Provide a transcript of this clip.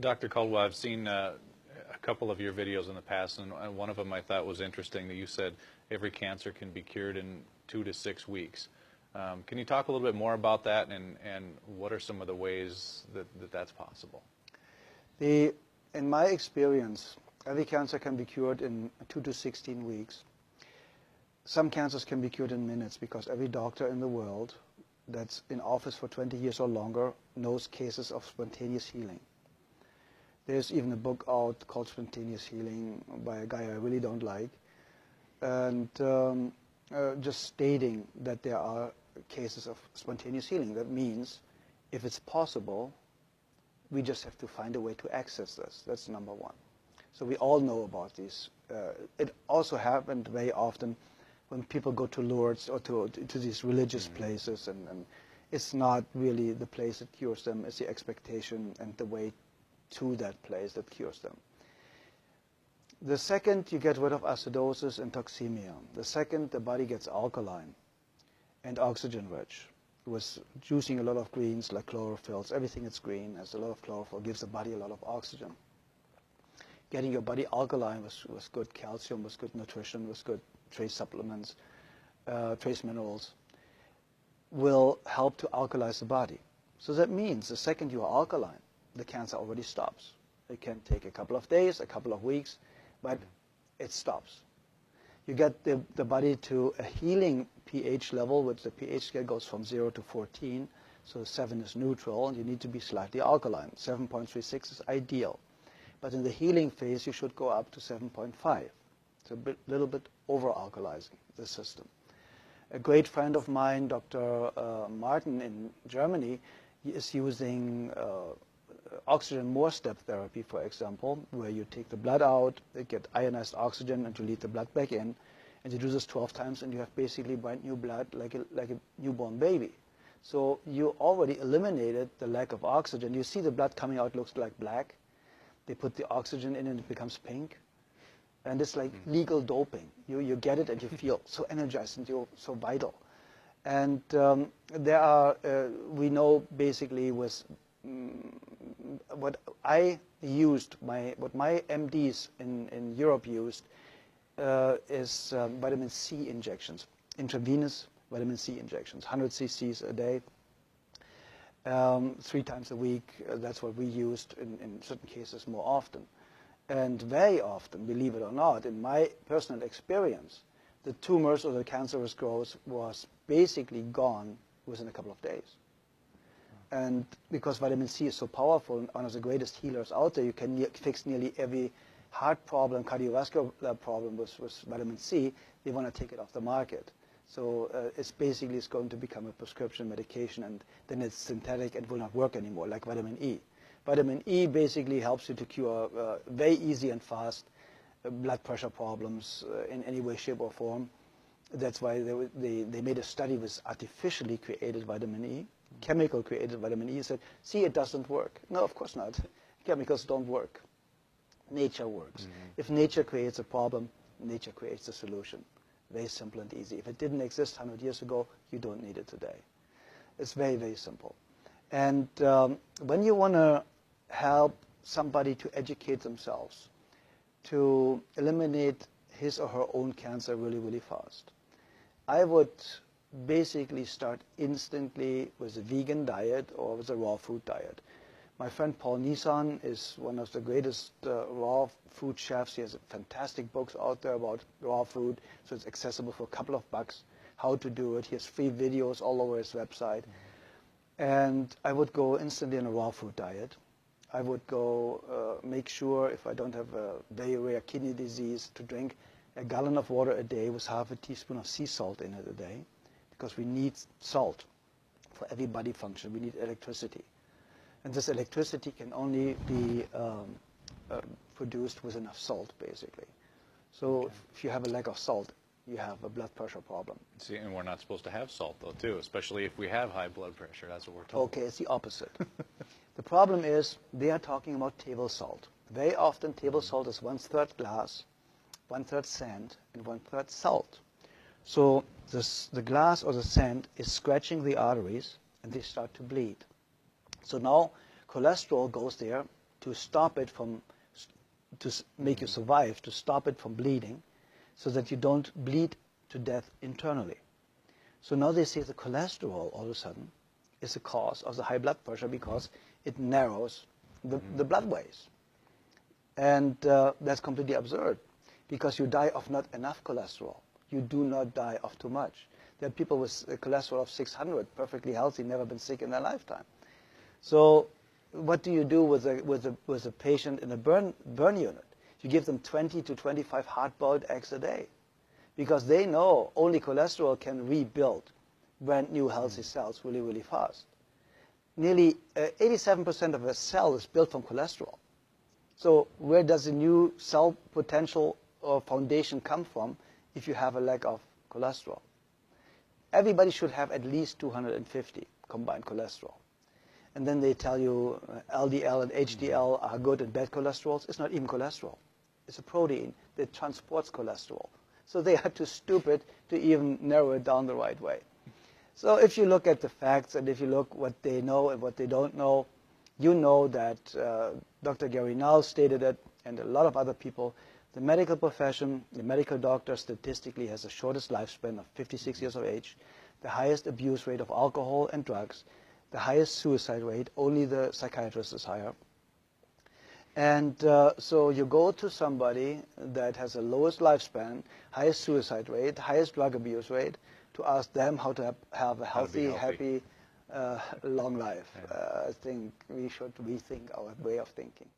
Dr. Caldwell, I've seen a couple of your videos in the past, and one of them I thought was interesting that you said every cancer can be cured in 2 to 6 weeks. Can you talk a little bit more about that, and what are some of the ways that that's possible? In my experience, every cancer can be cured in 2 to 16 weeks. Some cancers can be cured in minutes because every doctor in the world that's in office for 20 years or longer knows cases of spontaneous healing. There's even a book out called Spontaneous Healing by a guy I really don't like, and just stating that there are cases of spontaneous healing. That means if it's possible, we just have to find a way to access this. That's number one. So we all know about these. It also happened very often when people go to Lourdes or to these religious places, and it's not really the place that cures them, it's the expectation and the way to that place that cures them. The second, you get rid of acidosis and toxemia. The second, the body gets alkaline and oxygen rich. With juicing a lot of greens like chlorophylls, everything that's green has a lot of chlorophyll, gives the body a lot of oxygen. Getting your body alkaline with good calcium, with good nutrition, with good trace supplements, trace minerals, will help to alkalize the body. So that means the second you are alkaline, the cancer already stops. It can take a couple of days, a couple of weeks, but it stops. You get the body to a healing pH level, which the pH scale goes from 0 to 14, so 7 is neutral, and you need to be slightly alkaline. 7.36 is ideal. But in the healing phase, you should go up to 7.5. It's a little bit over-alkalizing the system. A great friend of mine, Dr. Martin in Germany, is using oxygen more-step therapy, for example, where you take the blood out, you get ionized oxygen, and you lead the blood back in. And you do this 12 times, and you have basically brand new blood like a newborn baby. So you already eliminated the lack of oxygen. You see the blood coming out looks like black. They put the oxygen in, and it becomes pink. And it's like legal doping. You get it, and you feel so energized, and you're so vital. And there are, we know basically with what I used, what my MDs in Europe used is vitamin C injections, intravenous vitamin C injections, 100 cc's a day, 3 times a week. That's what we used in certain cases more often. And very often, believe it or not, in my personal experience, the tumors or the cancerous growth was basically gone within a couple of days. And because vitamin C is so powerful and one of the greatest healers out there, you can fix nearly every heart problem, cardiovascular problem with vitamin C. They want to take it off the market. So it's going to become a prescription medication, and then it's synthetic and will not work anymore, like vitamin E. Vitamin E basically helps you to cure very easy and fast blood pressure problems in any way, shape, or form. That's why they made a study with artificially created vitamin E, chemical created vitamin E. Said, see, it doesn't work. No, of course not. Chemicals don't work. Nature works. If nature creates a problem, nature creates a solution. Very simple and easy. If it didn't exist 100 years ago, you don't need it today. It's very, very simple. And when you want to help somebody to educate themselves, to eliminate his or her own cancer really, really fast, I would basically start instantly with a vegan diet or with a raw food diet. My friend Paul Nissan is one of the greatest raw food chefs. He has fantastic books out there about raw food, so it's accessible for a couple of bucks, how to do it. He has free videos all over his website. And I would go instantly on a raw food diet. I would go make sure, if I don't have a very rare kidney disease, to drink a gallon of water a day with half a teaspoon of sea salt in it a day, because we need salt for every body function. We need electricity. And this electricity can only be produced with enough salt, basically. So if you have a lack of salt, you have a blood pressure problem. See, and we're not supposed to have salt, though, too, especially if we have high blood pressure. That's what we're told. Okay, it's the opposite. The problem is they are talking about table salt. Very often, table salt is 1/3 glass, 1/3 sand, and 1/3 salt. So the glass or the sand is scratching the arteries, and they start to bleed. So now cholesterol goes there to stop it from, make you survive, to stop it from bleeding, so that you don't bleed to death internally. So now they say the cholesterol all of a sudden is the cause of the high blood pressure because it narrows the blood ways. And that's completely absurd because you die of not enough cholesterol. You do not die of too much. There are people with a cholesterol of 600, perfectly healthy, never been sick in their lifetime. So what do you do with a patient in a burn unit? You give them 20 to 25 hard-boiled eggs a day because they know only cholesterol can rebuild brand new healthy cells really, really fast. Nearly 87% of a cell is built from cholesterol. So where does the new cell potential or foundation come from if you have a lack of cholesterol? Everybody should have at least 250 combined cholesterol. And then they tell you LDL and HDL are good and bad cholesterols. It's not even cholesterol. It's a protein that transports cholesterol. So they are too stupid to even narrow it down the right way. So if you look at the facts and if you look what they know and what they don't know, you know that Dr. Gary Null stated it, and a lot of other people. The medical profession, the medical doctor statistically has the shortest lifespan of 56 years of age, the highest abuse rate of alcohol and drugs, the highest suicide rate, only the psychiatrist is higher. And so you go to somebody that has the lowest lifespan, highest suicide rate, highest drug abuse rate, to ask them how to have a healthy, happy, long life. I think we should rethink our way of thinking.